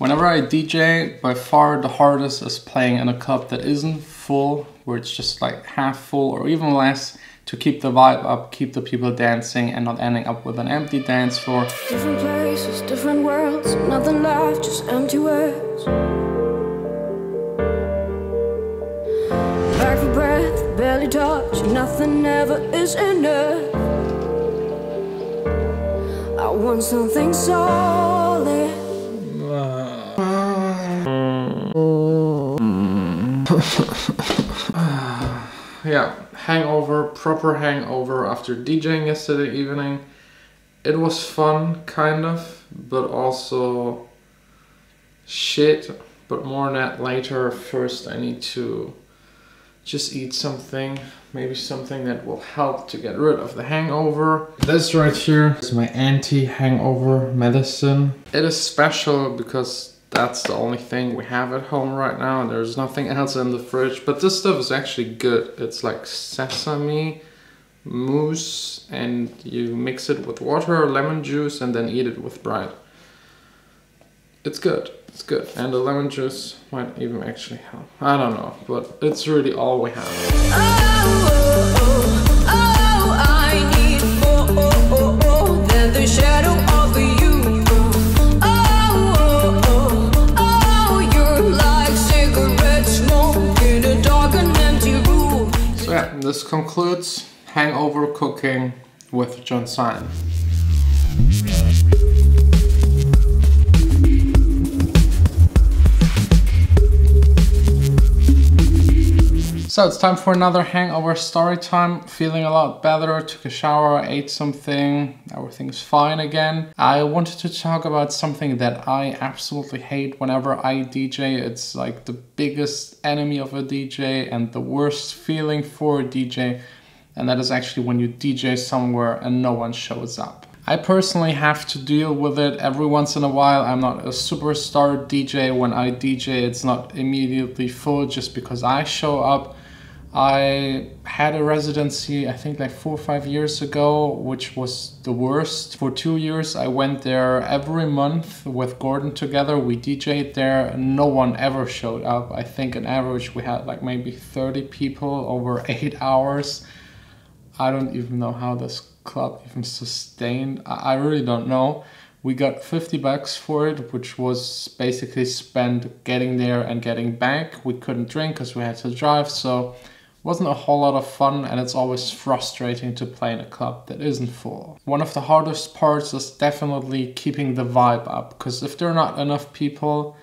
Whenever I DJ, by far the hardest is playing in a club that isn't full, where it's just like half full or even less, to keep the vibe up, keep the people dancing and not ending up with an empty dance floor. Different places, different worlds, nothing left, just empty words. Back for breath, barely touch, nothing ever is enough. I want something solid. Yeah, hangover, proper hangover after DJing yesterday evening. It was fun, kind of, but also shit, but more on that later. First I need to just eat something, maybe something that will help to get rid of the hangover. This right here is my anti-hangover medicine. It is special because that's the only thing we have at home right now. There's nothing else in the fridge, but this stuff is actually good. It's like sesame mousse and you mix it with water or lemon juice and then eat it with bread. It's good, it's good. And the lemon juice might even actually help. I don't know, but it's really all we have. I need more than the shadow of you. You're like cigarette smoke in a dark and empty room. So yeah, this concludes hangover cooking with Jon Sine. So it's time for another hangover story time. Feeling a lot better, took a shower, ate something, everything's fine again. I wanted to talk about something that I absolutely hate whenever I DJ. It's like the biggest enemy of a DJ and the worst feeling for a DJ. And that is actually when you DJ somewhere and no one shows up. I personally have to deal with it every once in a while. I'm not a superstar DJ. When I DJ, it's not immediately full just because I show up. I had a residency, I think like 4 or 5 years ago, which was the worst. For 2 years, I went there every month with Gordon together. We DJ'd there. No one ever showed up. I think on average we had like maybe 30 people over 8 hours. I don't even know how this club even sustained. I really don't know. We got 50 bucks for it, which was basically spent getting there and getting back. We couldn't drink because we had to drive, so it wasn't a whole lot of fun, and it's always frustrating to play in a club that isn't full. One of the hardest parts is definitely keeping the vibe up, because if there are not enough people,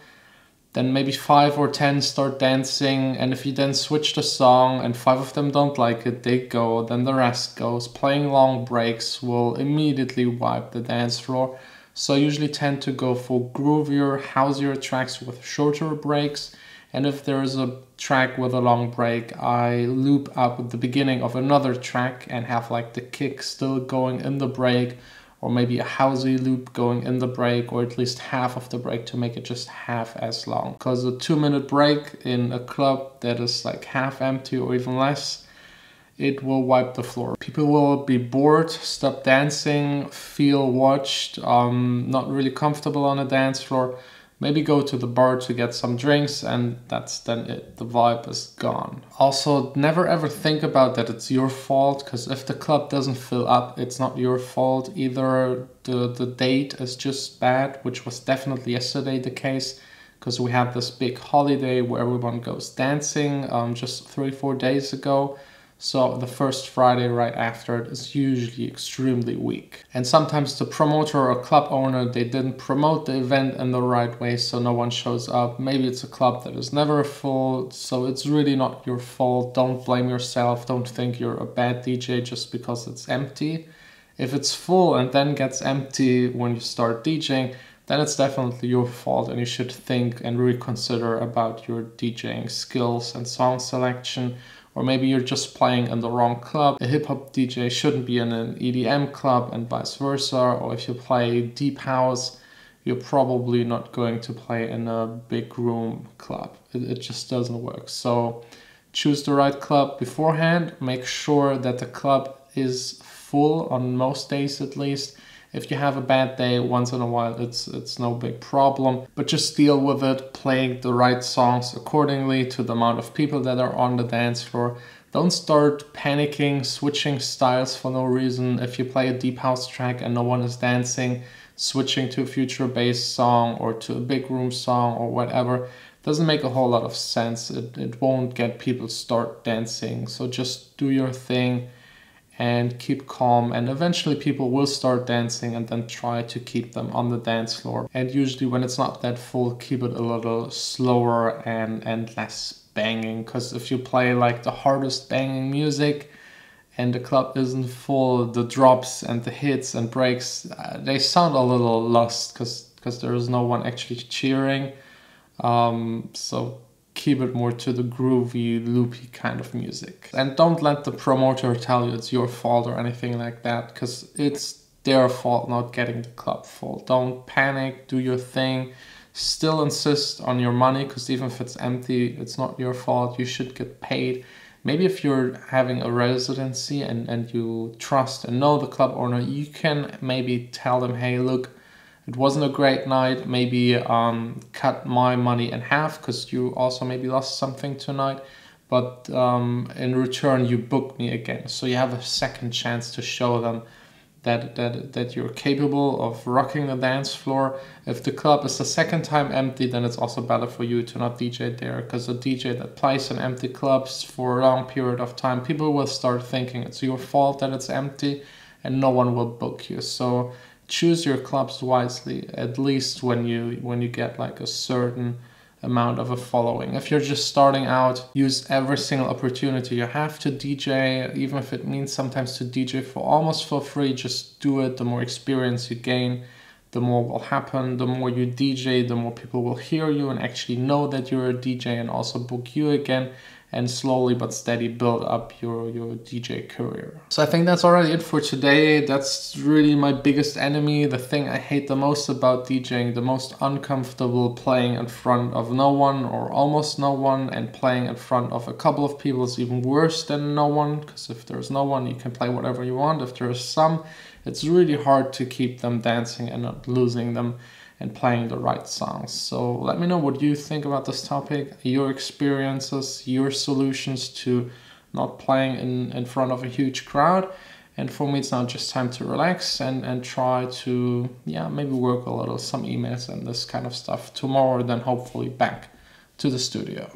then maybe 5 or 10 start dancing, and if you then switch the song and 5 of them don't like it, they go, then the rest goes. Playing long breaks will immediately wipe the dance floor. So I usually tend to go for groovier, houseier tracks with shorter breaks. And if there is a track with a long break, I loop up at the beginning of another track and have like the kick still going in the break, or maybe a housey loop going in the break, or at least half of the break to make it just half as long. Because a 2-minute break in a club that is like half empty or even less, it will wipe the floor. People will be bored, stop dancing, feel watched, not really comfortable on a dance floor. Maybe go to the bar to get some drinks, and that's then it. The vibe is gone. Also, never ever think about that it's your fault, because if the club doesn't fill up, it's not your fault. Either the date is just bad, which was definitely yesterday the case, because we had this big holiday where everyone goes dancing just 3 or 4 days ago. So the first Friday right after it is usually extremely weak. And sometimes the promoter or club owner, they didn't promote the event in the right way, so no one shows up. Maybe it's a club that is never full, so it's really not your fault. Don't blame yourself. Don't think you're a bad DJ just because it's empty. If it's full and then gets empty when you start DJing, then it's definitely your fault, and you should think and reconsider about your DJing skills and song selection. Or maybe you're just playing in the wrong club. A hip-hop DJ shouldn't be in an EDM club and vice versa. Or if you play deep house, you're probably not going to play in a big room club. It just doesn't work. So choose the right club beforehand. Make sure that the club is full on most days at least. If you have a bad day once in a while, it's no big problem, but just deal with it, playing the right songs accordingly to the amount of people that are on the dance floor. Don't start panicking, switching styles for no reason. If you play a deep house track and no one is dancing, switching to a future bass song or to a big room song or whatever doesn't make a whole lot of sense. It won't get people start dancing. So just do your thing and keep calm, and eventually people will start dancing, and then try to keep them on the dance floor. And usually when it's not that full, keep it a little slower and less banging, because if you play like the hardest banging music and the club isn't full, the drops and the hits and breaks, they sound a little lost because there is no one actually cheering. So keep it more to the groovy, loopy kind of music. And don't let the promoter tell you it's your fault or anything like that, because it's their fault not getting the club full. Don't panic, do your thing. Still insist on your money, because even if it's empty, it's not your fault. You should get paid. Maybe if you're having a residency and you trust and know the club owner, you can maybe tell them, hey, look, it wasn't a great night, maybe cut my money in half, because you also maybe lost something tonight, but in return you book me again. So you have a second chance to show them that you're capable of rocking the dance floor. If the club is the second time empty, then it's also better for you to not DJ there, because a DJ that plays in empty clubs for a long period of time, people will start thinking it's your fault that it's empty and no one will book you. So choose your clubs wisely, at least when you get like a certain amount of a following. If you're just starting out, use every single opportunity you have to DJ, even if it means sometimes to DJ for almost for free. Just do it. The more experience you gain, the more will happen. The more you DJ, the more people will hear you and actually know that you're a DJ and also book you again, and slowly but steady build up your DJ career. So I think that's already it for today. That's really my biggest enemy, the thing I hate the most about DJing, the most uncomfortable, playing in front of no one or almost no one, and playing in front of a couple of people is even worse than no one, because if there's no one, you can play whatever you want. If there's some, it's really hard to keep them dancing and not losing them and playing the right songs. So let me know what you think about this topic, your experiences, your solutions to not playing in front of a huge crowd. And for me, it's now just time to relax and try to, maybe work a little, some emails and this kind of stuff tomorrow, then hopefully back to the studio.